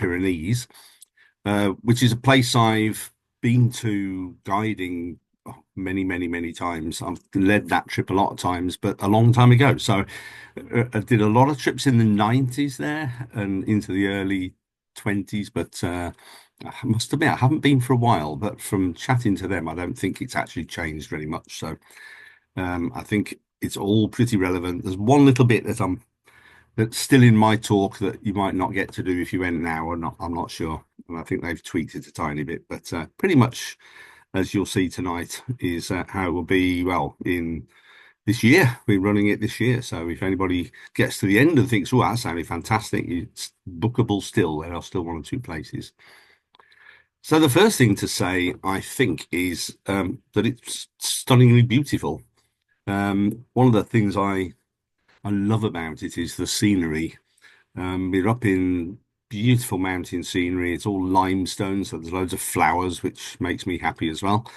Pyrenees, which is a place I've been to guiding many, many, many times. I've led that trip a lot of times, but a long time ago. So I did a lot of trips in the 90s there and into the early 20s, but I must admit I haven't been for a while, but from chatting to them, I don't think it's actually changed very much. So I think it's all pretty relevant. There's one little bit that's still in my talk that you might not get to do if you went now or not. I'm not sure. And I think they've tweaked it a tiny bit, but pretty much as you'll see tonight is how it will be, well, in this year. We're running it this year. So if anybody gets to the end and thinks, oh, that sounded fantastic, it's bookable still. There are still one or two places. So the first thing to say, I think, is that it's stunningly beautiful. One of the things I love about it is the scenery. We're up in beautiful mountain scenery. It's all limestone, so there's loads of flowers, which makes me happy as well.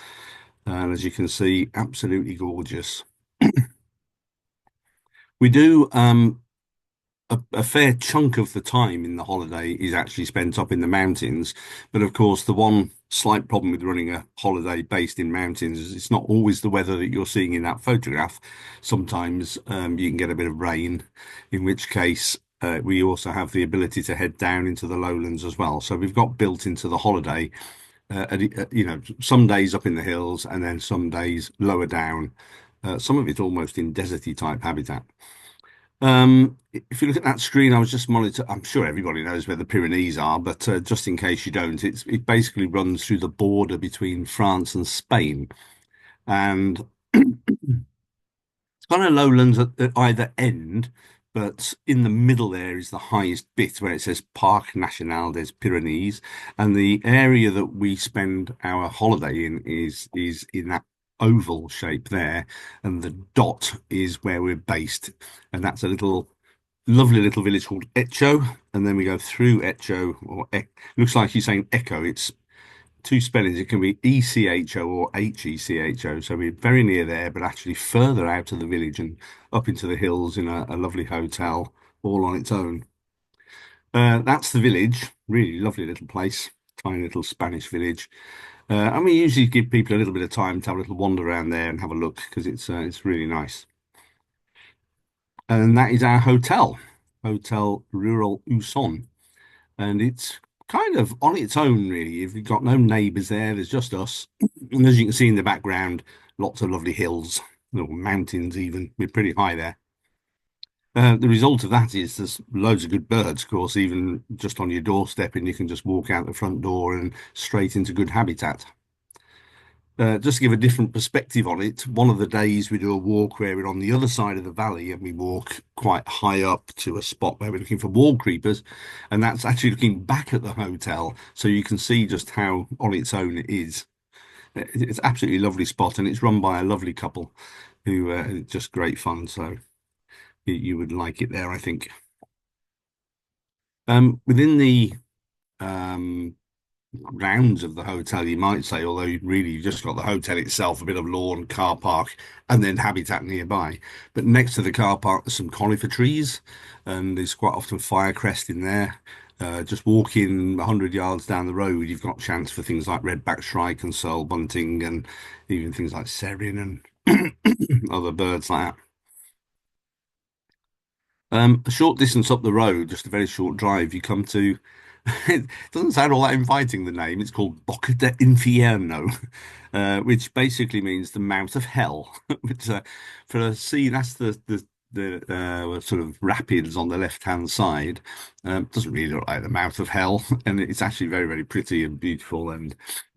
And as you can see, absolutely gorgeous. We do a fair chunk of the time in the holiday is actually spent up in the mountains. But of course, the one slight problem with running a holiday based in mountains is it's not always the weather that you're seeing in that photograph. Sometimes you can get a bit of rain, in which case we also have the ability to head down into the lowlands as well. So we've got built into the holiday, some days up in the hills and then some days lower down, some of it almost in deserty type habitat. If you look at that screen, I was just monitoring. I'm sure everybody knows where the Pyrenees are, but just in case you don't, it basically runs through the border between France and Spain, and it's kind of lowlands at either end, but in the middle there is the highest bit where it says Parc National des Pyrénées, and the area that we spend our holiday in is in that oval shape there, and the dot is where we're based, and that's a lovely little village called Echo, and then we go through Echo, looks like you're saying Echo. It's two spellings. It can be ECHO or HECHO. So we're very near there, but actually further out of the village and up into the hills in a lovely hotel all on its own. That's the village. Really lovely little place, tiny little Spanish village. And we usually give people a little bit of time to have a little wander around there and have a look because it's really nice. And that is our hotel, Hotel Rural Uson. And it's kind of on its own, really. If you've got no neighbours there, there's just us. And as you can see in the background, lots of lovely hills, little mountains even. We're pretty high there. The result of that is there's loads of good birds, of course, even just on your doorstep, and you can just walk out the front door and straight into good habitat. Just to give a different perspective on it, one of the days we do a walk where we're on the other side of the valley and we walk quite high up to a spot where we're looking for wallcreepers, and that's actually looking back at the hotel, so you can see just how on its own it is. It's absolutely lovely spot, and it's run by a lovely couple who just great fun. So you would like it there, I think. Within the um, grounds of the hotel, you might say, although really you've just got the hotel itself, a bit of lawn, car park, and then habitat nearby. But next to the car park, there's some conifer trees, and there's quite often firecrest in there. Just walking 100 yards down the road, you've got chance for things like redback shrike and searle bunting, and even things like serin and other birds like that. A short distance up the road, just a very short drive, you come to. It doesn't sound all that inviting, the name. It's called Boca de Infierno, which basically means the mouth of hell. Which, for a sea, that's the sort of rapids on the left-hand side. Doesn't really look like the mouth of hell, and it's actually very, very pretty and beautiful.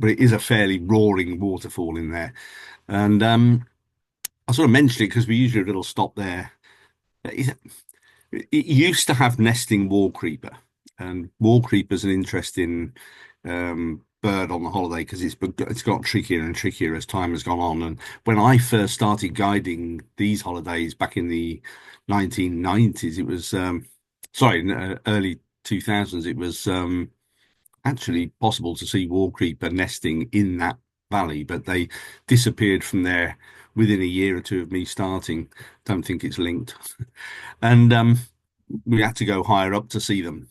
But it is a fairly roaring waterfall in there. And I sort of mentioned it because we usually do a little stop there. It used to have nesting wallcreeper, and wallcreeper's an interesting bird on the holiday because it's got trickier and trickier as time has gone on. And when I first started guiding these holidays back in the 1990s, it was sorry, early 2000s, it was actually possible to see wallcreeper nesting in that valley, but they disappeared from there within a year or two of me starting. Don't think it's linked. And we had to go higher up to see them.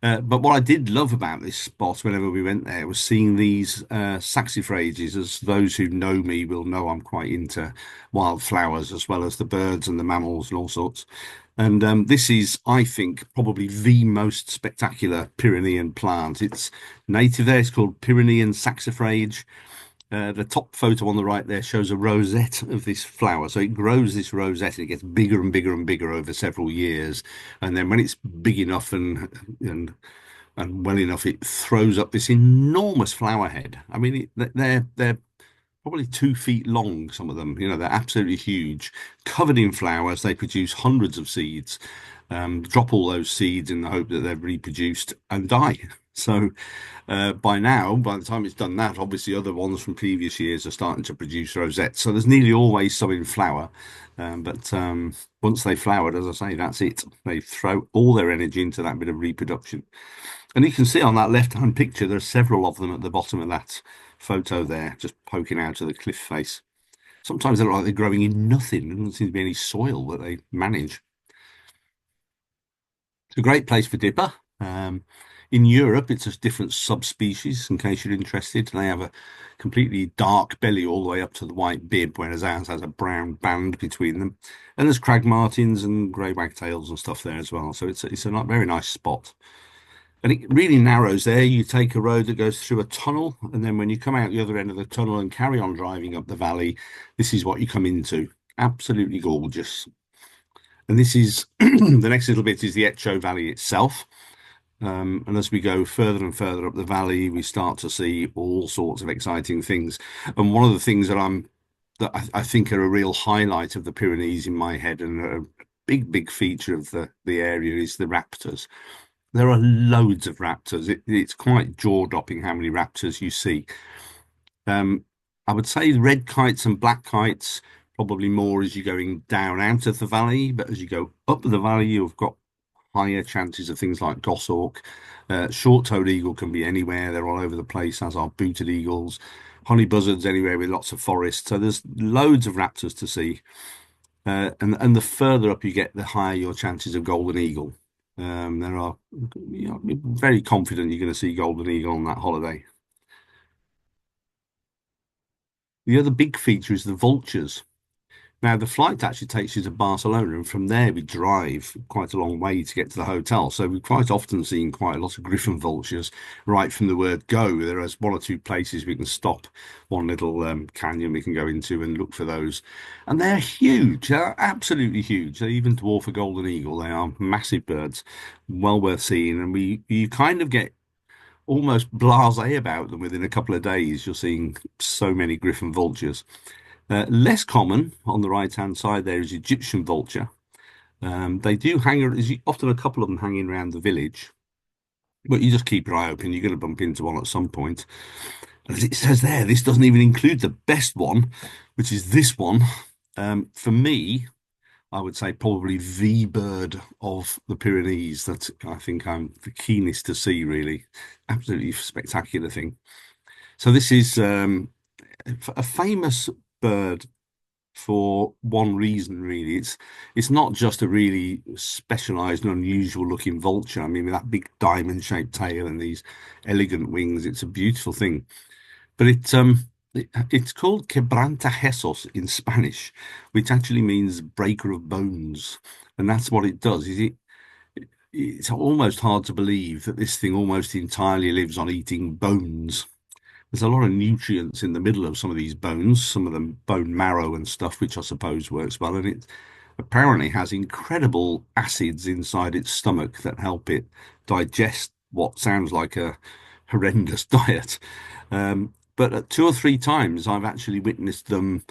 But what I did love about this spot whenever we went there was seeing these saxifrages. As those who know me will know, I'm quite into wildflowers as well as the birds and the mammals and all sorts. And this is, I think, probably the most spectacular Pyrenean plant. It's native there. It's called Pyrenean saxifrage. The top photo on the right there shows a rosette of this flower. So it grows this rosette and it gets bigger and bigger and bigger over several years. And then when it's big enough and and well enough, it throws up this enormous flower head. I mean, they're probably 2 feet long, some of them. You know, they're absolutely huge, covered in flowers. They produce hundreds of seeds, drop all those seeds in the hope that they're reproduced and die. So by now, by the time it's done that, obviously other ones from previous years are starting to produce rosettes. So there's nearly always some in flower. But once they flowered, as I say, that's it. They throw all their energy into that bit of reproduction. And you can see on that left-hand picture, there are several of them at the bottom of that photo there, just poking out of the cliff face. Sometimes they look like they're growing in nothing. There doesn't seem to be any soil that they manage. It's a great place for dipper. In Europe, it's a different subspecies, in case you're interested. They have a completely dark belly all the way up to the white bib, whereas ours has a brown band between them. And there's crag martins and grey wagtails and stuff there as well. So it's a very nice spot. And it really narrows there. You take a road that goes through a tunnel, and then when you come out the other end of the tunnel and carry on driving up the valley, this is what you come into. Absolutely gorgeous. And this is the next little bit is the Etcho Valley itself. And as we go further and further up the valley, we start to see all sorts of exciting things. And one of the things that I think are a real highlight of the Pyrenees in my head and a big feature of the area is the raptors. There are loads of raptors. It's quite jaw-dropping how many raptors you see. Um, I would say red kites and black kites probably more as you're going down out of the valley, but as you go up the valley, you've got higher chances of things like goshawk. Short-toed eagle can be anywhere. They're all over the place, as are booted eagles. Honey buzzards anywhere with lots of forest. So there's loads of raptors to see. And the further up you get, the higher your chances of golden eagle. There are, very confident you're going to see golden eagle on that holiday. The other big feature is the vultures. Now, the flight actually takes you to Barcelona, and from there we drive quite a long way to get to the hotel. So we've quite often seen quite a lot of griffon vultures right from the word go. There are one or two places we can stop, one little canyon we can go into and look for those. And they're huge, they're absolutely huge. They even dwarf a golden eagle. They are massive birds, well worth seeing. And you kind of get almost blasé about them within a couple of days. You're seeing so many griffon vultures. Less common on the right-hand side there is Egyptian vulture. They do hang, there's often a couple of them hanging around the village, but you just keep your eye open. You're going to bump into one at some point. As it says there, this doesn't even include the best one, which is this one. For me, I would say probably the bird of the Pyrenees that I think I'm the keenest to see, really. Absolutely spectacular thing. So this is a famous bird for one reason, really. It's not just a really specialized and unusual looking vulture. I mean, with that big diamond-shaped tail and these elegant wings, it's a beautiful thing. But it's called quebrantahuesos in Spanish, which actually means breaker of bones. And that's what it does. It's almost hard to believe that this thing almost entirely lives on eating bones. There's a lot of nutrients in the middle of some of these bones, some of them bone marrow and stuff, which I suppose works well. And it apparently has incredible acids inside its stomach that help it digest what sounds like a horrendous diet. But two or three times I've actually witnessed them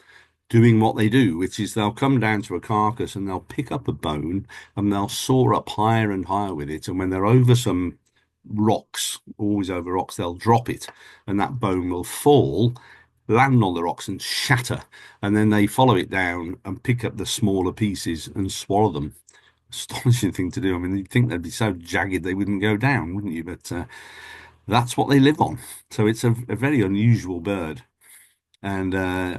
doing what they do, which is they'll come down to a carcass and they'll pick up a bone and they'll soar up higher and higher with it. And when they're over some rocks, always over rocks, they'll drop it and that bone will fall, land on the rocks and shatter. And then they follow it down and pick up the smaller pieces and swallow them. Astonishing thing to do. I mean, you'd think they'd be so jagged they wouldn't go down, wouldn't you? But that's what they live on. So it's a very unusual bird. and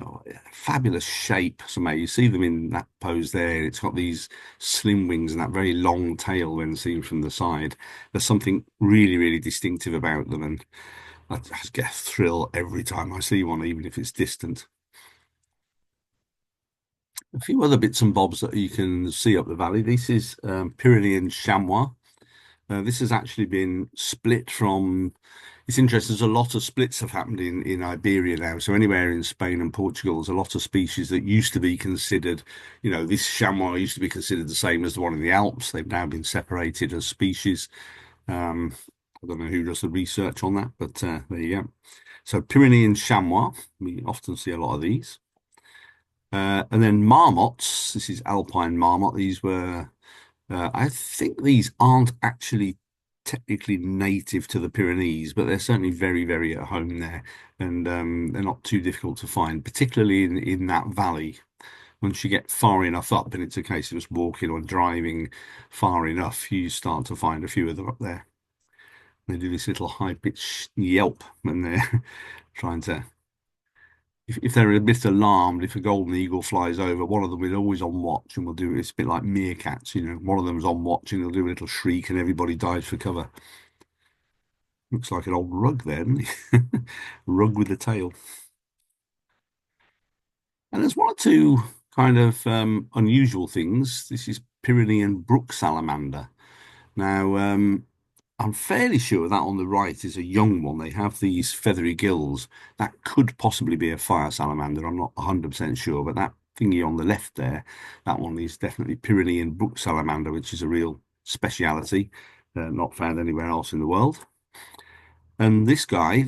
fabulous shape. So, mate, you see them in that pose there. It's got these slim wings and that very long tail when seen from the side. There's something really, really distinctive about them, and I just get a thrill every time I see one, even if it's distant. A few other bits and bobs that you can see up the valley. This is Pyrenean chamois. This has actually been split from. It's interesting. There's a lot of splits have happened in Iberia now. So anywhere in Spain and Portugal, there's a lot of species that used to be considered, this chamois used to be considered the same as the one in the Alps. They've now been separated as species. Um, I don't know who does the research on that, but there you go. So Pyrenean chamois, we often see a lot of these. And then marmots. This is Alpine marmot. These were I think these aren't actually technically native to the Pyrenees, but they're certainly very, very at home there, and they're not too difficult to find, particularly in that valley. Once you get far enough up, and it's a case of just walking or driving far enough, you start to find a few of them up there. They do this little high-pitched yelp when they're trying to if they're a bit alarmed, if a golden eagle flies over, one of them is always on watch and will do it's a bit like meerkats, one of them's on watch and they'll do a little shriek and everybody dives for cover. Looks like an old rug there, doesn't it? Rug with a tail. And there's one or two kind of unusual things. This is Pyrenean brook salamander. Now, I'm fairly sure that on the right is a young one. They have these feathery gills. That could possibly be a fire salamander. I'm not 100% sure, but that thingy on the left there, that one is definitely Pyrenean brook salamander, which is a real speciality, not found anywhere else in the world. And this guy,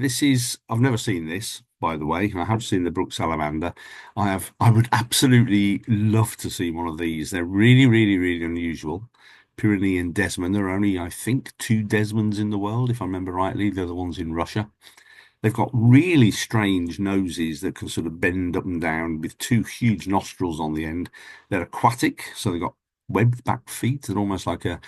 I've never seen this, by the way. I have seen the brook salamander. I would absolutely love to see one of these. They're really, really, really unusual. Pyrenean Desmond. There are only, I think, two Desmonds in the world, if I remember rightly. They're the ones in Russia. They've got really strange noses that can sort of bend up and down with two huge nostrils on the end. They're aquatic, so they've got webbed back feet. They're almost like a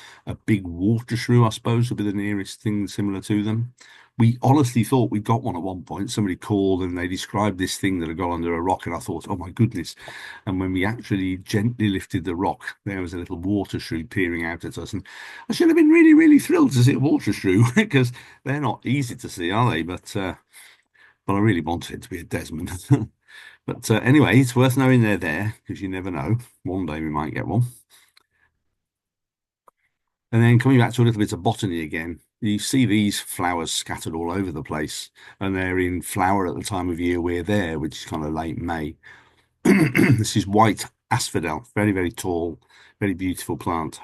big water shrew, I suppose, would be the nearest thing similar to them. We honestly thought we'd got one at one point. Somebody called and they described this thing that had gone under a rock, and I thought, oh my goodness. And when we actually gently lifted the rock, there was a little water shrew peering out at us. And I should have been really, really thrilled to see a water shrew because they're not easy to see, are they? But I really wanted it to be a Desmond. But anyway, it's worth knowing they're there because you never know. One day we might get one. And then coming back to a little bit of botany again, you see these flowers scattered all over the place, and they're in flower at the time of year we're there, which is kind of late May. This is white asphodel, very, very tall, very beautiful plant.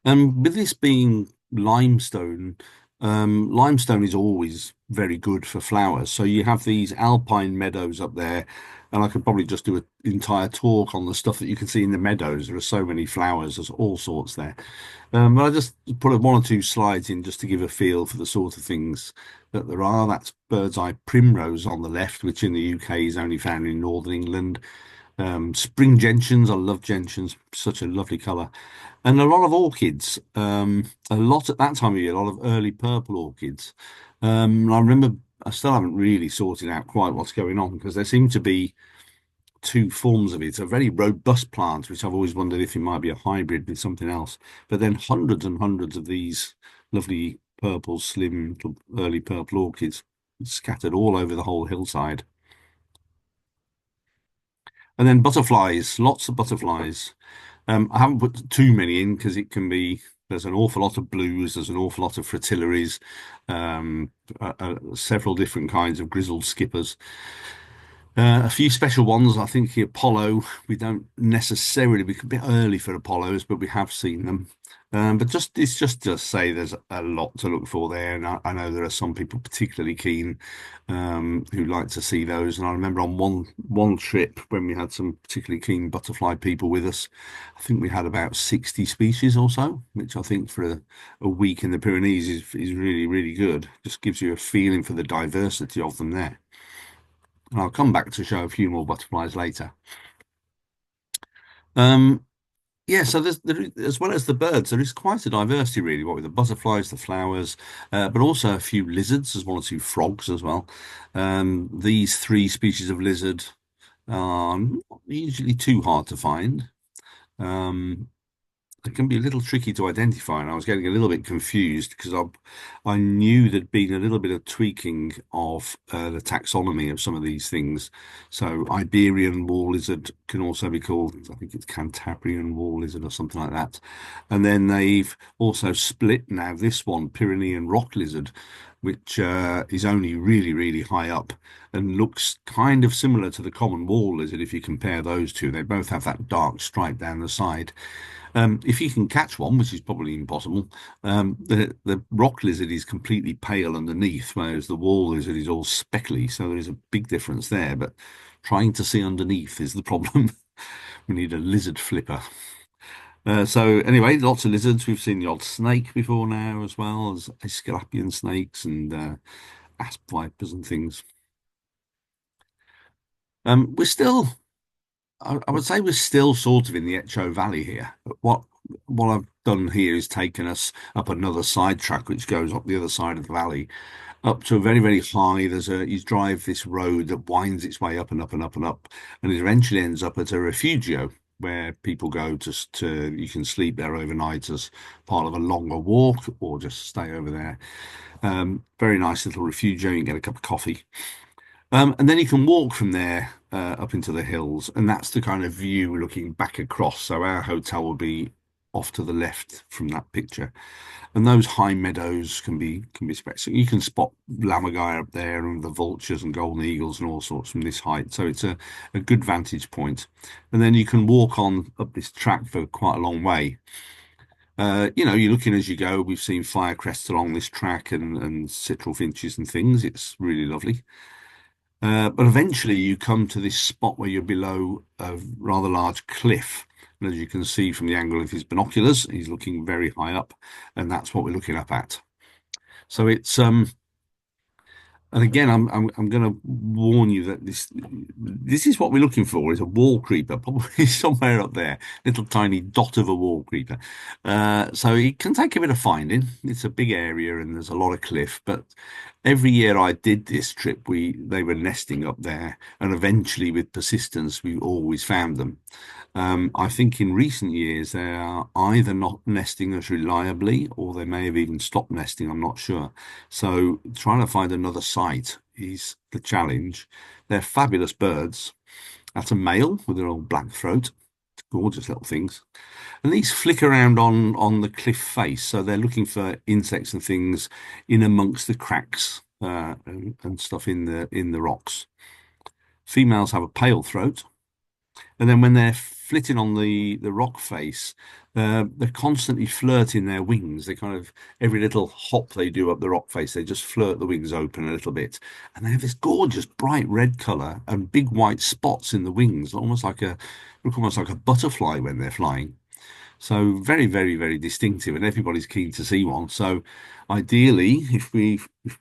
And with this being limestone, limestone is always very good for flowers. So you have these alpine meadows up there, and I could probably just do an entire talk on the stuff that you can see in the meadows. There are so many flowers, there's all sorts there. But I just put one or two slides in just to give a feel for the sort of things that there are. That's bird's eye primrose on the left, which in the UK is only found in northern England. Spring gentians, I love gentians, such a lovely colour. And a lot of orchids, a lot at that time of year, a lot of early purple orchids. And I remember I still haven't really sorted out quite what's going on because there seem to be two forms of it. A very robust plant, which I've always wondered if it might be a hybrid with something else. But then hundreds and hundreds of these lovely purple, slim, early purple orchids scattered all over the whole hillside. And then butterflies, lots of butterflies. I haven't put too many in because it can be, there's an awful lot of blues, there's an awful lot of fritillaries, several different kinds of grizzled skippers. A few special ones, I think the Apollo, we don't necessarily, we're a bit early for Apollos, but we have seen them. But it's just to say there's a lot to look for there, and I know there are some people particularly keen who like to see those. And I remember on one trip when we had some particularly keen butterfly people with us, I think we had about 60 species or so, which I think for a week in the Pyrenees is really, really good. Just gives you a feeling for the diversity of them there. And I'll come back to show a few more butterflies later. Um, Yeah, so as well as the birds, there is quite a diversity really, what with the butterflies, the flowers, but also a few lizards, as well as a few frogs as well. These three species of lizard are not usually too hard to find. Um, it can be a little tricky to identify, and I was getting a little bit confused because I knew there'd been a little bit of tweaking of the taxonomy of some of these things. So Iberian wall lizard can also be called, I think it's Cantabrian wall lizard or something like that. And then they've also split now this one, Pyrenean rock lizard, which is only really, really high up and looks kind of similar to the common wall lizard if you compare those two. They both have that dark stripe down the side. If you can catch one, which is probably impossible, the rock lizard is completely pale underneath, whereas the wall lizard is all speckly. So there is a big difference there. But trying to see underneath is the problem. We need a lizard flipper. So anyway, lots of lizards. We've seen the odd snake before now, as well as Asclepian snakes and asp vipers and things. We're still I would say we're still sort of in the Echo Valley here. But what I've done here is taken us up another side track which goes up the other side of the valley, up to a very, very high. You drive this road that winds its way up and up and up and up, and it eventually ends up at a refugio where people go to you can sleep there overnight as part of a longer walk or just stay over there. Very nice little refugio. You can get a cup of coffee. And then you can walk from there up into the hills, and that's the kind of view looking back across. So our hotel will be off to the left from that picture, and those high meadows can be spectacular. You can spot Lammergeier up there, and the vultures and golden eagles and all sorts from this height. So it's a good vantage point. And then you can walk on up this track for quite a long way. You're looking as you go. We've seen firecrests along this track and Citril Finches and things. It's really lovely. But eventually you come to this spot where you're below a rather large cliff. And as you can see from the angle of his binoculars, he's looking very high up, and that's what we're looking up at. So it's and again, I'm going to warn you that this is what we're looking for is a Wallcreeper, probably somewhere up there, little tiny dot of a Wallcreeper. So it can take a bit of finding. It's a big area and there's a lot of cliff, but every year I did this trip, they were nesting up there, and eventually, with persistence, we always found them. I think in recent years they are either not nesting as reliably, or they may have even stopped nesting. I'm not sure. So trying to find another site is the challenge. They're fabulous birds. That's a male with a little black throat. Gorgeous little things. And these flick around on the cliff face, so they're looking for insects and things in amongst the cracks and stuff in the rocks. Females have a pale throat, and then when they're flitting on the rock face, they're constantly flirting their wings. They kind of every little hop they do up the rock face, they just flirt the wings open a little bit, and they have this gorgeous bright red color and big white spots in the wings, look almost like a butterfly when they're flying. So very, very, very distinctive, and everybody's keen to see one. So ideally, if we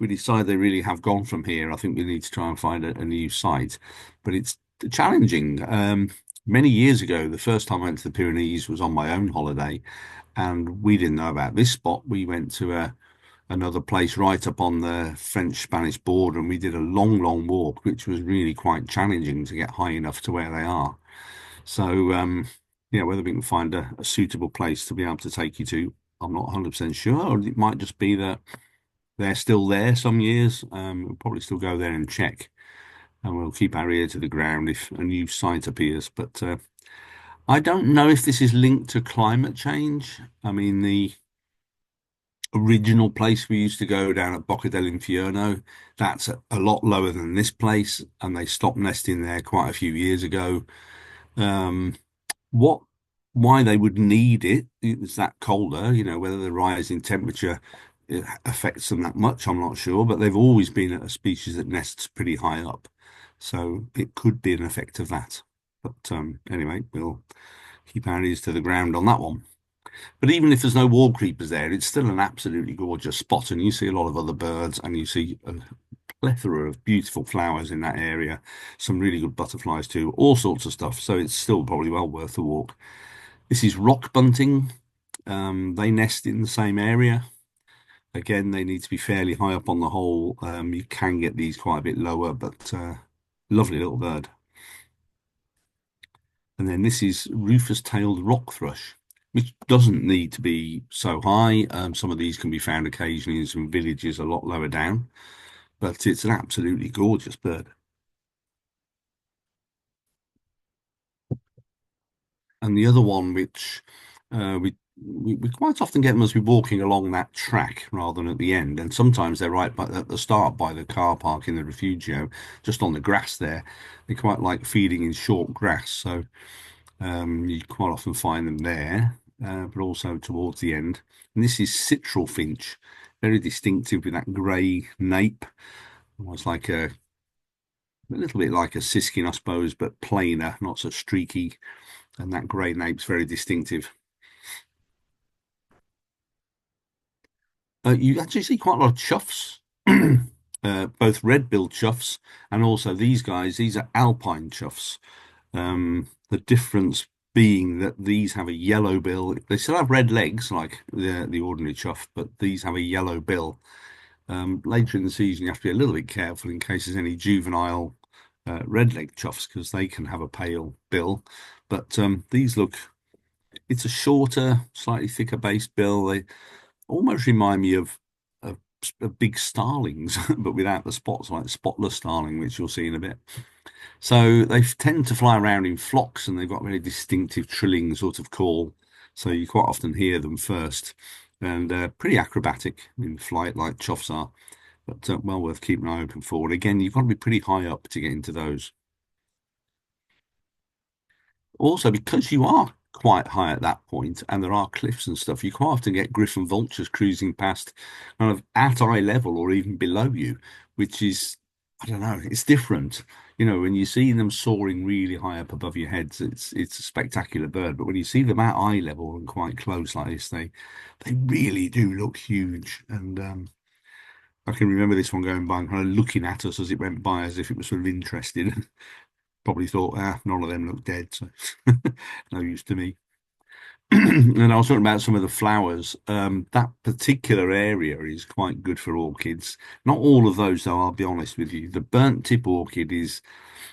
decide they really have gone from here, I think we need to try and find a new site. But it's challenging. Many years ago, the first time I went to the Pyrenees was on my own holiday, and we didn't know about this spot. We went to another place right up on the French-Spanish border, and we did a long, long walk, which was really quite challenging to get high enough to where they are. So, whether we can find a suitable place to be able to take you to, I'm not 100% sure. Or it might just be that they're still there some years. We'll probably still go there and check, and we'll keep our ear to the ground if a new site appears. But I don't know if this is linked to climate change. I mean, the original place we used to go down at Bocca dell'Inferno, that's a lot lower than this place, and they stopped nesting there quite a few years ago. Um, what why they would need it's that colder, whether the rise in temperature affects them that much, I'm not sure, but they've always been a species that nests pretty high up, so it could be an effect of that. But anyway, we'll keep our ears to the ground on that one. But even if there's no wall creepers there, it's still an absolutely gorgeous spot, and you see a lot of other birds, and you see a plethora of beautiful flowers in that area, some really good butterflies too, all sorts of stuff. So it's still probably well worth the walk. This is rock bunting. They nest in the same area. Again, they need to be fairly high up on the hole. You can get these quite a bit lower, but lovely little bird. And then this is Rufous-tailed Rock Thrush, which doesn't need to be so high. Some of these can be found occasionally in some villages a lot lower down, but it's an absolutely gorgeous bird. And the other one, which we quite often get them as we're walking along that track rather than at the end. And sometimes they're right at the start by the car park in the refugio, just on the grass there. They quite like feeding in short grass. So you quite often find them there, but also towards the end. And this is Citril Finch, very distinctive with that grey nape, almost like a little bit like a siskin, I suppose, but plainer, not so streaky. And that grey nape's very distinctive. You actually see quite a lot of chuffs, both red-billed chuffs and also these guys. These are Alpine chuffs. The difference being that these have a yellow bill. They still have red legs like the ordinary chuff, but these have a yellow bill. Later in the season, you have to be a little bit careful in case there's any juvenile red-legged chuffs because they can have a pale bill. But these look, it's a shorter, slightly thicker base bill. They almost remind me of, of big starlings, but without the spots, like spotless starling, which you'll see in a bit. So they tend to fly around in flocks and they've got a very distinctive trilling sort of call. So you quite often hear them first and pretty acrobatic in flight like choffs are, but well worth keeping an eye open for. And again, you've got to be pretty high up to get into those. Also, because you are quite high at that point and there are cliffs and stuff, you quite often get griffon vultures cruising past kind of at eye level or even below you, which is, I don't know, it's different. You know, when you see them soaring really high up above your heads, it's a spectacular bird. But when you see them at eye level and quite close like this, they really do look huge. And I can remember this one going by and kind of looking at us as it went by as if it was sort of interested. Probably thought, none of them look dead, so no use to me. And I was talking about some of the flowers. That particular area is quite good for orchids. Not all of those, though, I'll be honest with you. The burnt tip orchid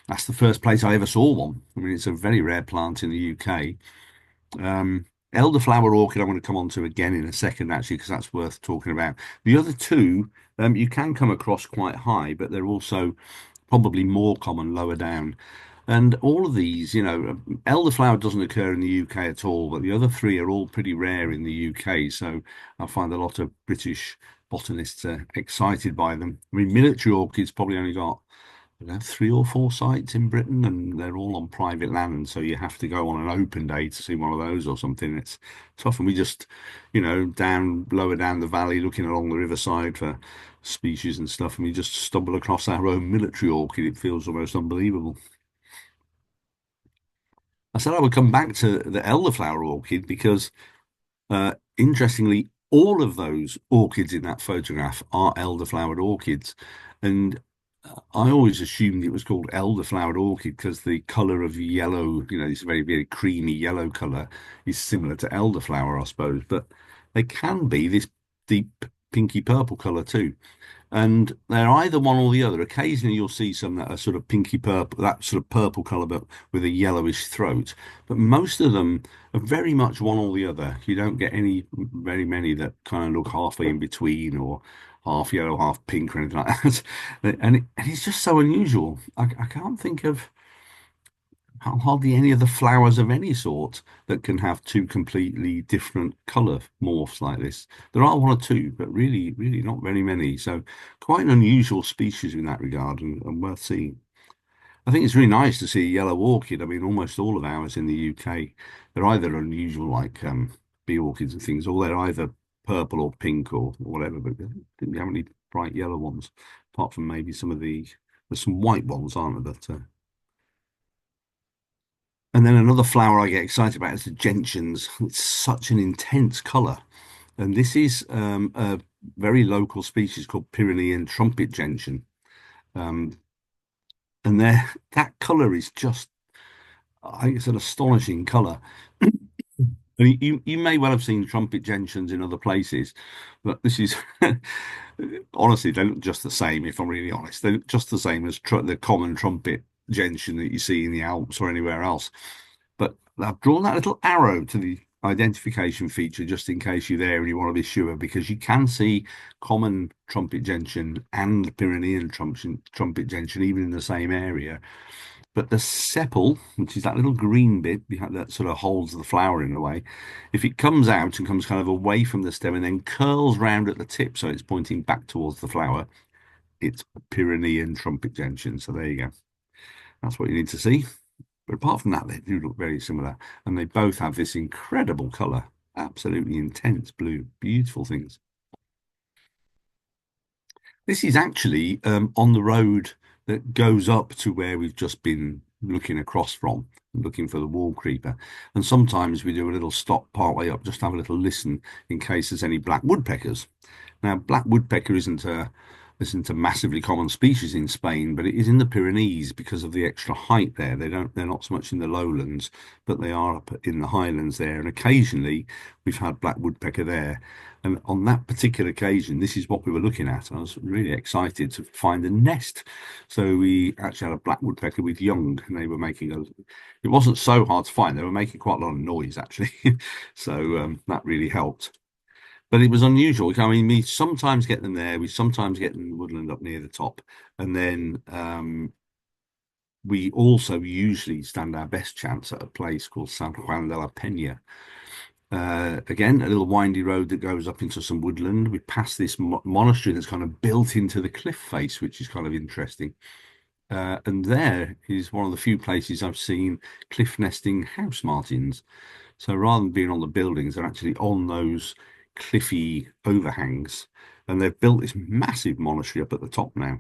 that's the first place I ever saw one. I mean, it's a very rare plant in the UK. Elderflower orchid, I'm going to come on to again in a second, actually, because that's worth talking about. The other two, you can come across quite high, but they're also probably more common lower down. And all of these, elderflower doesn't occur in the UK at all, but the other three are all pretty rare in the UK. So I find a lot of British botanists are excited by them. I mean, military orchids probably only got, I don't know, three or four sites in Britain, and they're all on private land. So you have to go on an open day to see one of those or something. It's tough. And we just, lower down the valley, looking along the riverside for species and stuff, and we just stumble across our own military orchid. It feels almost unbelievable. I said I would come back to the elderflower orchid because, interestingly, all of those orchids in that photograph are elderflowered orchids. And I always assumed it was called elderflowered orchid because the color of yellow, this very, very creamy yellow color is similar to elderflower, I suppose. But they can be this deep pinky purple color too. And they're either one or the other. Occasionally you'll see some that are sort of pinky purple, that sort of purple colour, but with a yellowish throat. But most of them are very much one or the other. You don't get very many that kind of look halfway in between or half yellow, half pink or anything like that. And it's just so unusual. I can't think of hardly any of the flowers of any sort that can have two completely different color morphs like this. There are one or two, but really, really not very many. So quite an unusual species in that regard and worth seeing. I think it's really nice to see a yellow orchid. I mean, almost all of ours in the UK, they're either unusual like bee orchids and things, or they're either purple or pink or whatever, but I didn't have any bright yellow ones, apart from maybe there's some white ones, aren't there? But and then another flower I get excited about is the gentians. It's such an intense colour. And this is a very local species called Pyrenean trumpet gentian. Um, and that colour is just, I think it's an astonishing colour. And you may well have seen trumpet gentians in other places, but this is honestly, they look just the same, if I'm really honest. They look just the same as tr the common trumpet gentian that you see in the Alps or anywhere else. But I've drawn that little arrow to the identification feature just in case you're there and you want to be sure, because you can see common trumpet gentian and Pyrenean trumpet gentian even in the same area. But the sepal, which is that little green bit behind that sort of holds the flower in a way, if it comes out and comes kind of away from the stem and then curls round at the tip, so it's pointing back towards the flower, it's Pyrenean trumpet gentian. So there you go. That's what you need to see. But apart from that, they do look very similar, and they both have this incredible colour, absolutely intense blue, beautiful things. This is actually on the road that goes up to where we've just been looking across from, looking for the Wallcreeper. And sometimes we do a little stop part way up, just have a little listen in case there's any black woodpeckers. Now, black woodpecker isn't a massively common species in Spain, but it is in the Pyrenees because of the extra height there. They're not so much in the lowlands, but they are up in the highlands there. And occasionally we've had black woodpecker there. And on that particular occasion, this is what we were looking at. I was really excited to find a nest. So we actually had a black woodpecker with young, and they were making it wasn't so hard to find. They were making quite a lot of noise, actually. So that really helped. But it was unusual. I mean, we sometimes get them there. We sometimes get them in the woodland up near the top. And then we also usually stand our best chance at a place called San Juan de la Peña. Again, a little windy road that goes up into some woodland. We pass this monastery that's kind of built into the cliff face, which is kind of interesting. And there is one of the few places I've seen cliff nesting house martins. So rather than being on the buildings, they're actually on those cliffy overhangs. And they've built this massive monastery up at the top now.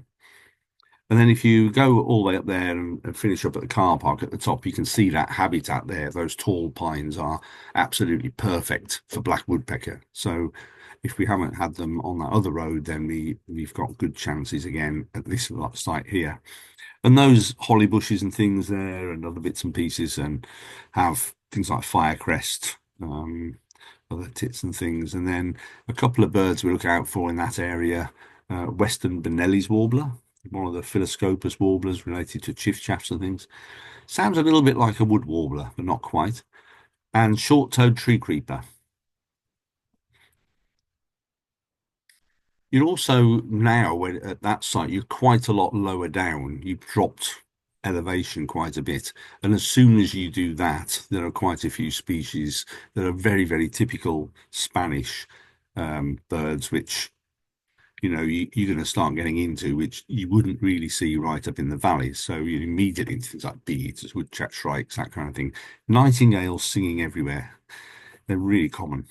And then if you go all the way up there and finish up at the car park at the top, you can see that habitat there. Those tall pines are absolutely perfect for black woodpecker. So if we haven't had them on that other road, then we've got good chances again at this site here. And those holly bushes and things there and other bits and pieces and have things like firecrest, other tits and things. And then a couple of birds we look out for in that area, Western Benelli's warbler, one of the Philoscopus warblers related to chiffchaffs and things. Sounds a little bit like a wood warbler, but not quite. And short-toed tree creeper. You're also now at that site, you're quite a lot lower down. You've dropped elevation quite a bit. And as soon as you do that, there are quite a few species that are very, very typical Spanish birds, which you're going to start getting into, which you wouldn't really see right up in the valleys. So you immediately into things like bee-eaters, woodchuck, shrikes, that kind of thing. Nightingales singing everywhere. They're really common.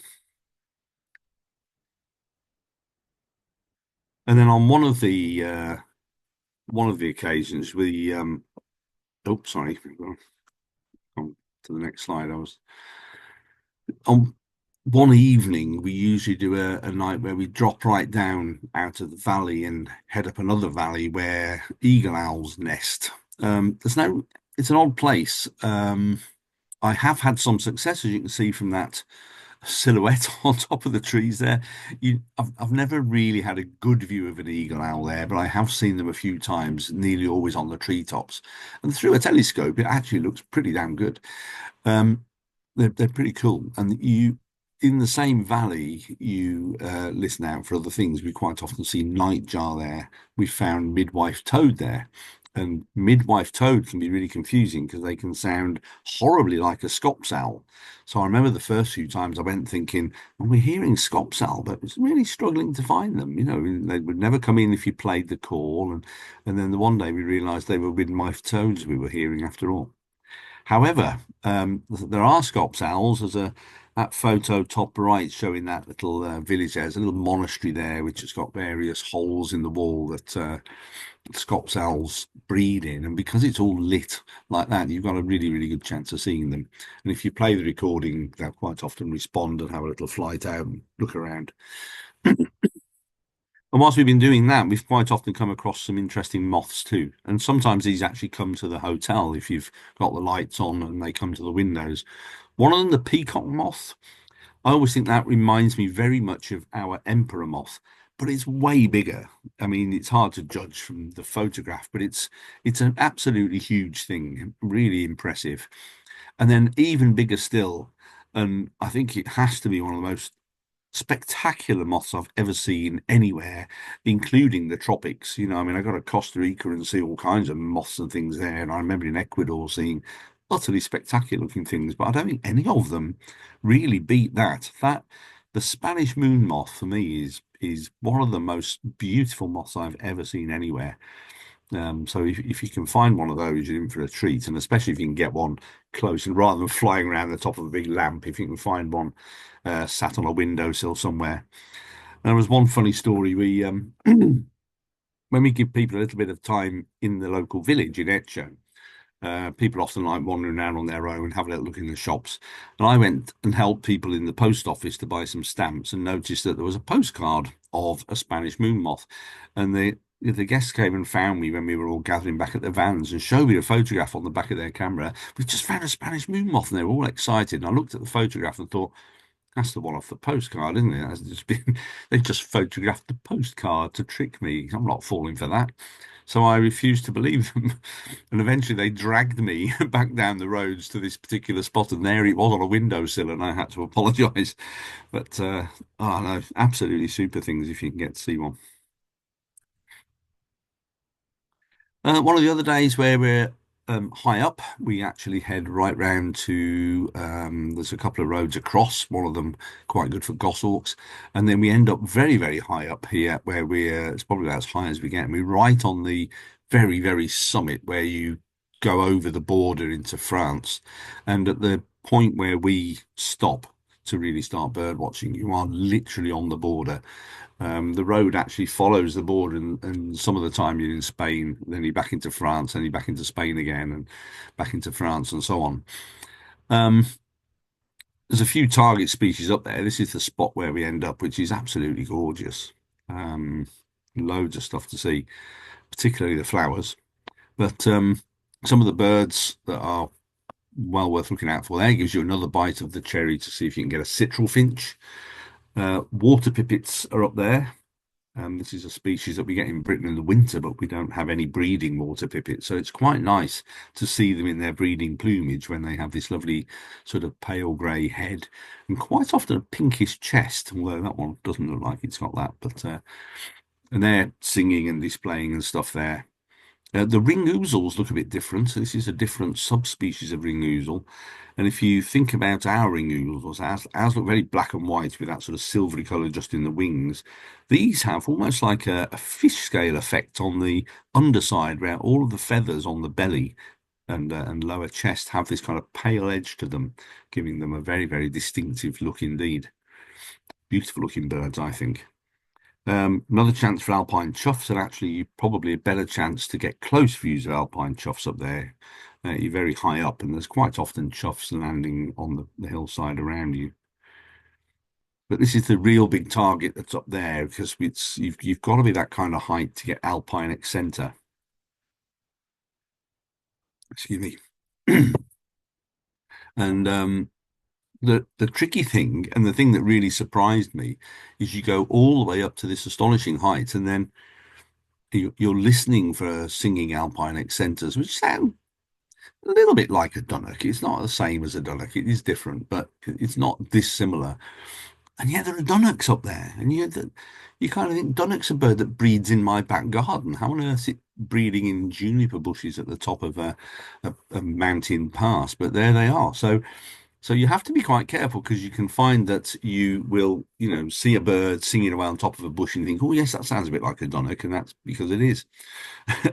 And then on one of the occasions we oh sorry, on to the next slide. I was on one evening we usually do a night where we drop right down out of the valley and head up another valley where eagle owls nest. There's no It's an odd place. I have had some success, as you can see from that silhouette on top of the trees there. I've never really had a good view of an eagle owl there, but I have seen them a few times, nearly always on the treetops. And through a telescope, it actually looks pretty damn good. Um, they're pretty cool. And in the same valley, you listen out for other things. We quite often see nightjar there. We found midwife toad there. And midwife toad can be really confusing because they can sound horribly like a scops owl. So I remember the first few times I went thinking, well, we're hearing scops owl, but it's really struggling to find them. They would never come in if you played the call. And then the one day we realized they were midwife toads we were hearing after all. However, there are scops owls. That photo top right showing that little village. There's a little monastery there which has got various holes in the wall that scops owls breed in, and because it's all lit like that, you've got a really, really good chance of seeing them. And if you play the recording, they'll quite often respond and have a little flight out and look around. And whilst we've been doing that, we've quite often come across some interesting moths too. And sometimes these actually come to the hotel if you've got the lights on and they come to the windows. One of them, the peacock moth, I always think that reminds me very much of our emperor moth, but it's way bigger. I mean, it's hard to judge from the photograph, but it's an absolutely huge thing, really impressive. And then even bigger still, and I think it has to be one of the most spectacular moths I've ever seen anywhere, including the tropics. I mean, I got to Costa Rica and see all kinds of moths and things there. And I remember in Ecuador seeing utterly spectacular looking things, but I don't think any of them really beat that. The Spanish moon moth for me is one of the most beautiful moths I've ever seen anywhere. So if you can find one of those, you're in for a treat, and especially if you can get one close, and rather than flying around the top of a big lamp, if you can find one sat on a windowsill somewhere. There was one funny story. We when we give people a little bit of time in the local village in Etche, people often like wandering around on their own, have a little look in the shops. And I went and helped people in the post office to buy some stamps and noticed that there was a postcard of a Spanish moon moth. And the guests came and found me when we were all gathering back at the vans and showed me a photograph on the back of their camera. We've just found a Spanish moon moth, and they were all excited. And I looked at the photograph and thought, that's the one off the postcard, isn't it? That's just been, they just photographed the postcard to trick me. I'm not falling for that. So I refused to believe them. And eventually they dragged me back down the roads to this particular spot, and there it was on a windowsill, and I had to apologize. But oh no, absolutely super things if you can get to see one. One of the other days where we're high up, we actually head right round to there's a couple of roads across, one of them quite good for goshawks, and then we end up very, very high up here where it's probably about as high as we get. And we're right on the very, very summit where you go over the border into France. And at the point where we stop to really start bird watching, you are literally on the border. The road actually follows the border, and some of the time you're in Spain, then you're back into France, then you're back into Spain again, and back into France, and so on. Um, there's a few target species up there. This is the spot where we end up, which is absolutely gorgeous. Um, Loads of stuff to see, particularly the flowers. But some of the birds that are well worth looking out for there gives you another bite of the cherry to see if you can get a Citril Finch. Water pipits are up there. This is a species that we get in Britain in the winter, but we don't have any breeding water pipits. So it's quite nice to see them in their breeding plumage when they have this lovely sort of pale grey head and quite often a pinkish chest, although that one doesn't look like it's got that. But and they're singing and displaying and stuff there. The ring ouzels look a bit different. So this is a different subspecies of ring ouzel. And if you think about our ring ouzels, ours look very black and white with that sort of silvery colour just in the wings. These have almost like a fish scale effect on the underside, where all of the feathers on the belly and lower chest have this kind of pale edge to them, giving them a very, very distinctive look indeed. Beautiful looking birds, I think. Another chance for alpine choughs, and actually probably a better chance to get close views of alpine choughs up there. You're very high up, and there's quite often choughs landing on the hillside around you. But this is the real big target that's up there because you've got to be that kind of height to get Alpine Accentor. Excuse me. And the tricky thing, and the thing that really surprised me, is you go all the way up to this astonishing height, and then you're listening for singing Alpine Accentors, which sound a little bit like a Dunnock. It's not the same as a Dunnock. It is different, but it's not dissimilar. And yet there are Dunnocks up there, and you kind of think Dunnock's a bird that breeds in my back garden. How on earth is it breeding in juniper bushes at the top of a mountain pass? But there they are. So you have to be quite careful because you can find that you will, see a bird singing away on top of a bush and think, oh yes, that sounds a bit like a Dunnock, and that's because it is.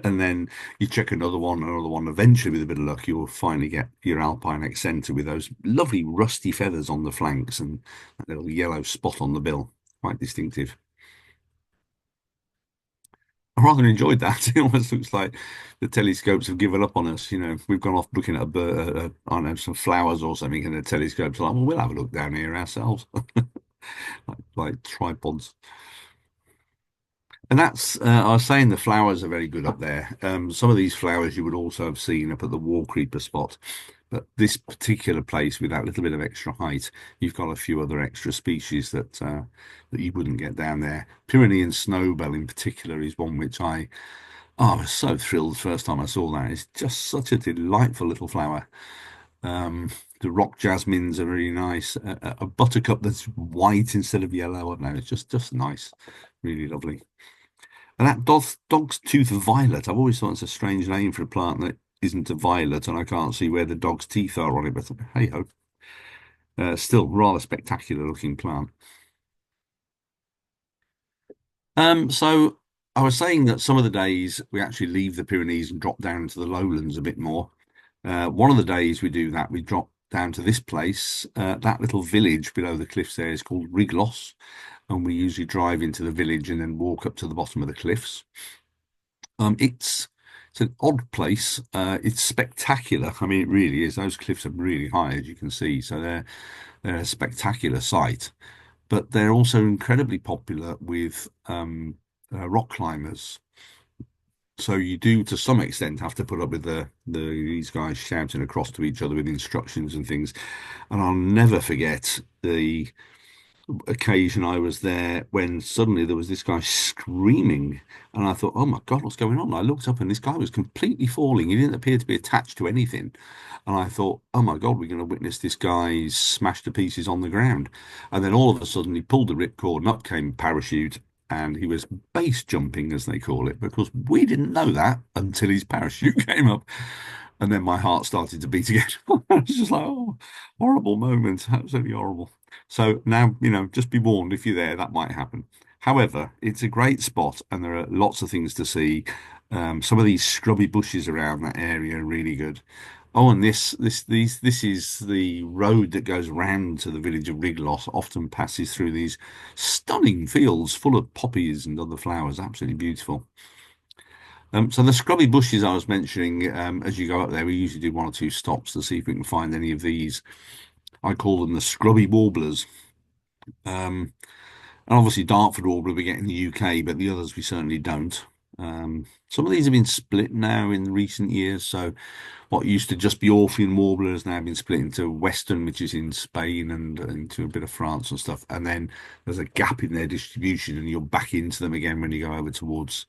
And then you check another one, another one. Eventually, with a bit of luck, you'll finally get your Alpine Accentor with those lovely rusty feathers on the flanks and that little yellow spot on the bill. Quite distinctive. I rather enjoyed that. It almost looks like the telescopes have given up on us. We've gone off looking at a bird, I don't know, some flowers or something, and the telescopes are like, well, we'll have a look down here ourselves, like tripods. And I was saying the flowers are very good up there. Some of these flowers you would also have seen up at the Wallcreeper spot. But this particular place, with that little bit of extra height, you've got a few other extra species that you wouldn't get down there. Pyrenean snowbell in particular is one which I was so thrilled the first time I saw that. It's just such a delightful little flower. Um, the rock jasmines are really nice. A buttercup that's white instead of yellow. I don't know. It's just nice, really lovely. And that dog's tooth violet, I've always thought it's a strange name for a plant that isn't a violet, and I can't see where the dog's teeth are on it, but hey ho. Still rather spectacular looking plant. So I was saying that some of the days we actually leave the Pyrenees and drop down to the lowlands a bit more. One of the days we do that, we drop down to this place. That little village below the cliffs there is called Riglos, and we usually drive into the village and then walk up to the bottom of the cliffs. It's an odd place. It's spectacular. I mean, it really is. Those cliffs are really high, as you can see. So they're a spectacular sight. But they're also incredibly popular with rock climbers. So you do, to some extent, have to put up with these guys shouting across to each other with instructions and things. And I'll never forget the occasion I was there when suddenly there was this guy screaming, and I thought, "Oh my God, what's going on?" I looked up, and this guy was completely falling. He didn't appear to be attached to anything, and I thought, "Oh my God, we're going to witness this guy smashed to pieces on the ground." And then all of a sudden, he pulled the ripcord, and up came parachute, and he was base jumping, as they call it, because we didn't know that until his parachute came up. And then my heart started to beat again. I was just like, oh, horrible moment, absolutely horrible. So now, just be warned if you're there, that might happen. However, it's a great spot and there are lots of things to see. Some of these scrubby bushes around that area are really good. Oh, and this is the road that goes round to the village of Riglos, often passes through these stunning fields full of poppies and other flowers. Absolutely beautiful. So the scrubby bushes I was mentioning, as you go up there, we usually do one or two stops to see if we can find any of these. I call them the scrubby warblers. Um, and obviously Dartford warbler we get in the UK, but the others we certainly don't. Some of these have been split now in recent years. So what used to just be Orphean warbler has now been split into Western, which is in Spain and into a bit of France and stuff. And then there's a gap in their distribution, and you're back into them again when you go over towards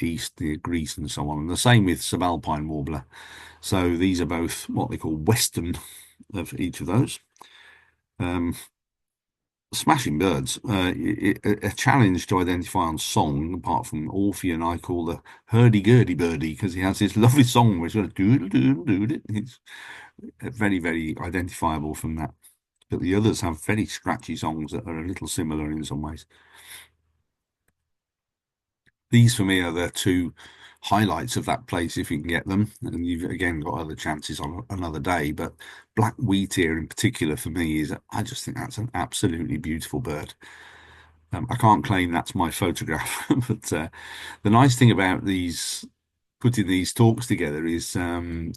east, near Greece and so on. And the same with subalpine warbler. So these are both what they call Western of each of those. Um, Smashing birds. A challenge to identify on song, apart from Orphean, I call the hurdy-gurdy birdie because he has this lovely song where he's got a doodle doodle doodle. It's very, very identifiable from that. But the others have very scratchy songs that are a little similar in some ways. These for me are the two highlights of that place if you can get them. And you've again got other chances on another day. But black wheatear in particular for me is I just think that's an absolutely beautiful bird. I can't claim that's my photograph, but the nice thing about these putting these talks together is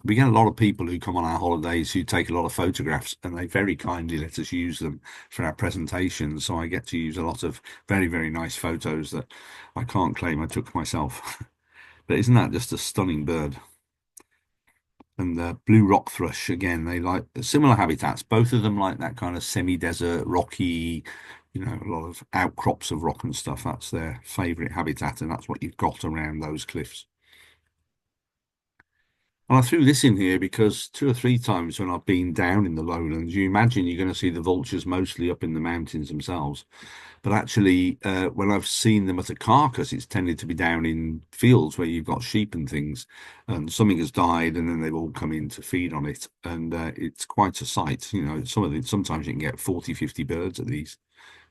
we get a lot of people who come on our holidays who take a lot of photographs, and they very kindly let us use them for our presentations. So I get to use a lot of very, very nice photos that I can't claim I took myself. But isn't that just a stunning bird? And the blue rock thrush, again, they like similar habitats. Both of them like that kind of semi-desert, rocky, a lot of outcrops of rock and stuff. That's their favorite habitat, and that's what you've got around those cliffs. And I threw this in here because two or three times when I've been down in the lowlands, you imagine you're going to see the vultures mostly up in the mountains themselves. But actually, when I've seen them at a carcass, it's tended to be down in fields where you've got sheep and things, and something has died, and then they've all come in to feed on it. And it's quite a sight. Sometimes you can get 40, 50 birds at these.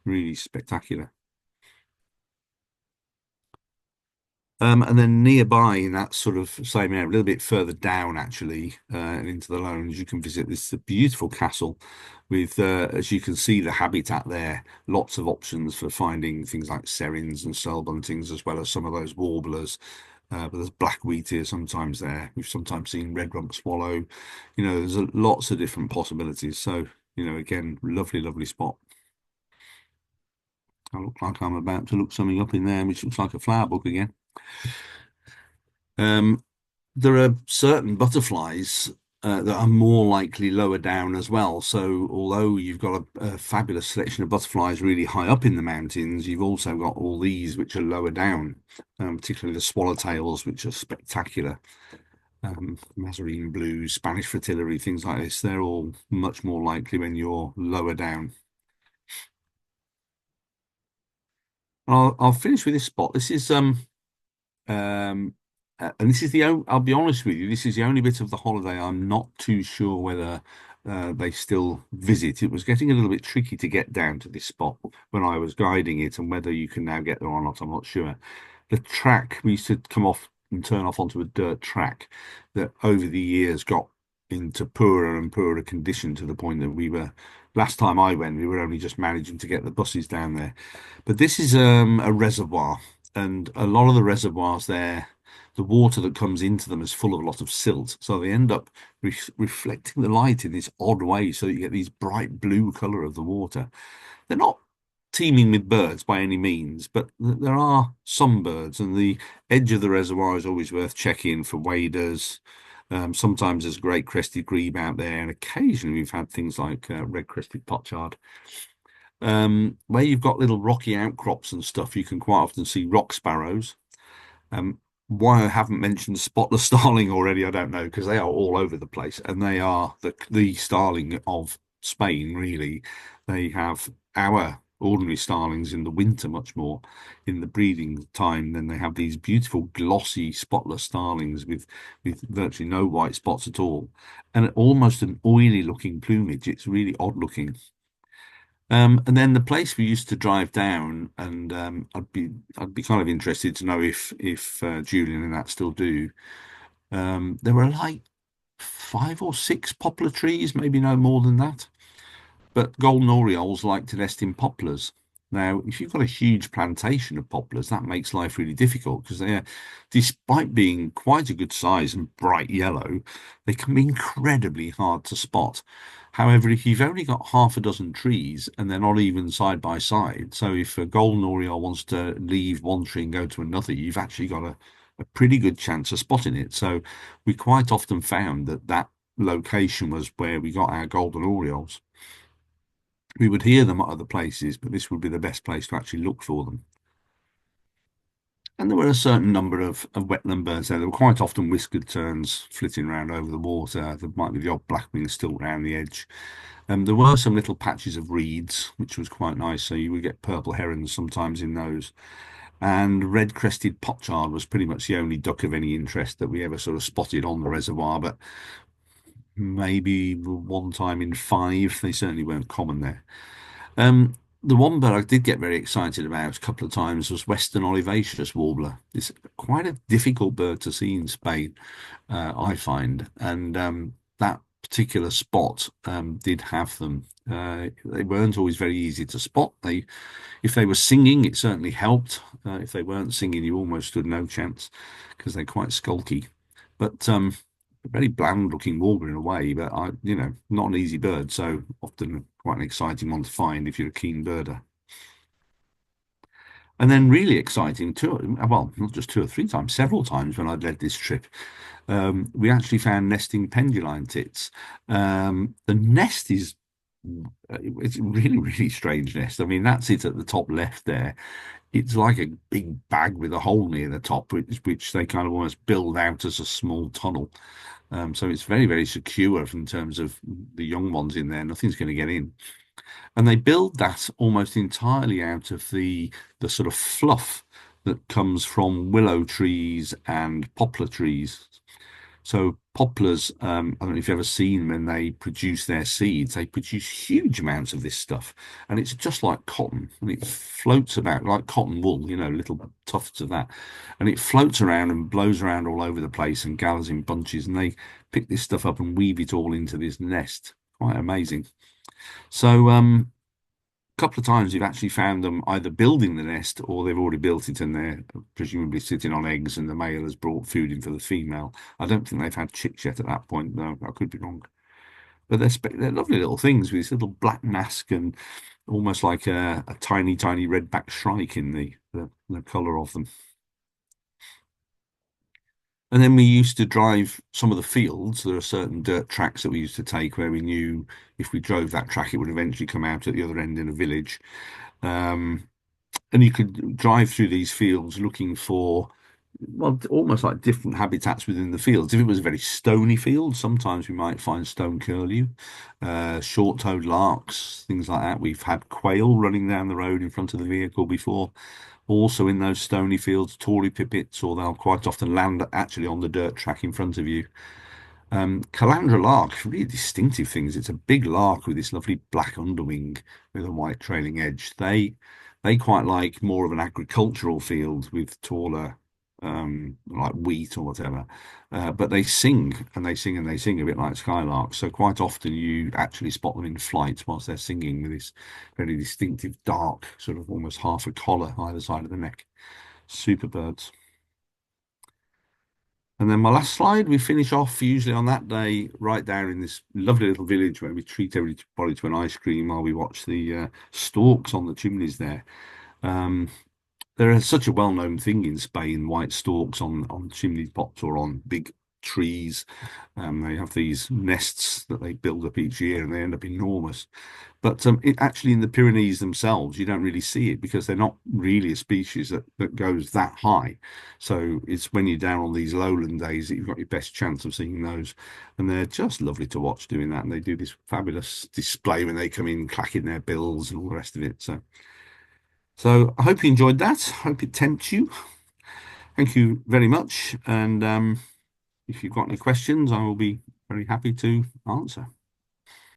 Really spectacular. And then nearby in that sort of same area, a little bit further down actually, and into the lowlands, you can visit this beautiful castle with, as you can see, the habitat there. Lots of options for finding things like serins and sellbuntings, as well as some of those warblers. But there's black wheatear sometimes there. We've sometimes seen red rump swallow. There's lots of different possibilities. So, again, lovely, lovely spot. I look like I'm about to look something up in there, which looks like a flower book again. Um, there are certain butterflies that are more likely lower down as well. So although you've got a fabulous selection of butterflies really high up in the mountains, you've also got all these which are lower down, particularly the swallowtails, which are spectacular. Mazarine blues, Spanish fritillary, things like this. They're all much more likely when you're lower down. I'll finish with this spot. This is Um, and this is the only, I'll be honest with you, this is the only bit of the holiday I'm not too sure whether they still visit. It was getting a little bit tricky to get down to this spot when I was guiding it, and whether you can now get there or not, I'm not sure. The track, we used to come off and turn off onto a dirt track that over the years got into poorer and poorer condition to the point that last time I went, we were only just managing to get the buses down there. But this is a reservoir, and a lot of the reservoirs there, the water that comes into them is full of a lot of silt, so they end up reflecting the light in this odd way, so that you get these bright blue color of the water. They're not teeming with birds by any means, but there are some birds, and the edge of the reservoir is always worth checking for waders. Sometimes there's great crested grebe out there, and occasionally we've had things like red-crested pochard. Where you've got little rocky outcrops and stuff, you can quite often see rock sparrows. Why I haven't mentioned spotless starling already, I don't know, because they are all over the place, and they are the starling of Spain, really. They have our ordinary starlings in the winter much more in the breeding time. Then they have these beautiful glossy spotless starlings with virtually no white spots at all, and almost an oily looking plumage. It's really odd looking. And then the place we used to drive down, and I'd be kind of interested to know if Julian and that still do. There were like 5 or 6 poplar trees, maybe no more than that. But golden orioles like to nest in poplars. Now, if you've got a huge plantation of poplars, that makes life really difficult, because they are, despite being quite a good size and bright yellow, they can be incredibly hard to spot. However, if you've only got half a dozen trees and they're not even side by side, so if a golden oriole wants to leave one tree and go to another, you've actually got a pretty good chance of spotting it. So we quite often found that that location was where we got our golden orioles. We would hear them at other places, but this would be the best place to actually look for them. And there were a certain number of wetland birds there. There were quite often whiskered terns flitting around over the water. There might be the odd blackwing still around the edge. There were some little patches of reeds, which was quite nice. So you would get purple herons sometimes in those. And red-crested pochard was pretty much the only duck of any interest that we ever sort of spotted on the reservoir. But maybe one time in 5, they certainly weren't common there. The one bird I did get very excited about a couple of times was Western olivaceous warbler. It's quite a difficult bird to see in Spain, I find, and that particular spot did have them. They weren't always very easy to spot. If they were singing, it certainly helped. If they weren't singing, you almost stood no chance, because they're quite skulky. But a very bland looking warbler in a way, but not an easy bird, so often quite an exciting one to find if you're a keen birder. And then really exciting too, well, not just 2 or 3 times, several times when I'd led this trip, we actually found nesting penduline tits. The nest is it's a really, really strange nest. I mean, that's it at the top left there. It's like a big bag with a hole near the top, which they kind of almost build out as a small tunnel. So it's very, very secure in terms of the young ones in there. Nothing's going to get in. And they build that almost entirely out of the sort of fluff that comes from willow trees and poplar trees. So poplars, I don't know if you've ever seen when they produce their seeds, they produce huge amounts of this stuff. And it's just like cotton, and it floats about like cotton wool, little tufts of that. And it floats around and blows around all over the place and gathers in bunches. And they pick this stuff up and weave it all into this nest. Quite amazing. So, couple of times you've actually found them either building the nest, or they've already built it and they're presumably sitting on eggs, and the male has brought food in for the female. I don't think they've had chicks yet at that point, though. I could be wrong. But they're lovely little things with this little black mask and almost like a tiny, tiny red-backed shrike in the colour of them. And then we used to drive some of the fields. There are certain dirt tracks that we used to take where we knew if we drove that track, it would eventually come out at the other end in a village. Um, and you could drive through these fields looking for, well, almost like different habitats within the fields. If it was a very stony field, sometimes we might find stone curlew, short-toed larks, things like that. We've had quail running down the road in front of the vehicle before. Also in those stony fields, Tory pipits, or they'll quite often land actually on the dirt track in front of you. Calandra lark, really distinctive things. It's a big lark with this lovely black underwing with a white trailing edge. They quite like more of an agricultural field with taller, like wheat or whatever. But they sing and they sing and they sing a bit like skylarks. So quite often you actually spot them in flight whilst they're singing with this very distinctive dark, sort of almost half a collar either side of the neck. Super birds. And then my last slide, we finish off usually on that day right down in this lovely little village where we treat everybody to an ice cream while we watch the storks on the chimneys there. Um, they're such a well-known thing in Spain, white storks on chimney pots or on big trees. They have these nests that they build up each year and they end up enormous. But it actually in the Pyrenees themselves, you don't really see it because they're not really a species that goes that high. So it's when you're down on these lowland days that you've got your best chance of seeing those. And they're just lovely to watch doing that. And they do this fabulous display when they come in, clacking their bills and all the rest of it. So I hope you enjoyed that. Hope it tempts you. Thank you very much. And if you've got any questions, I will be very happy to answer.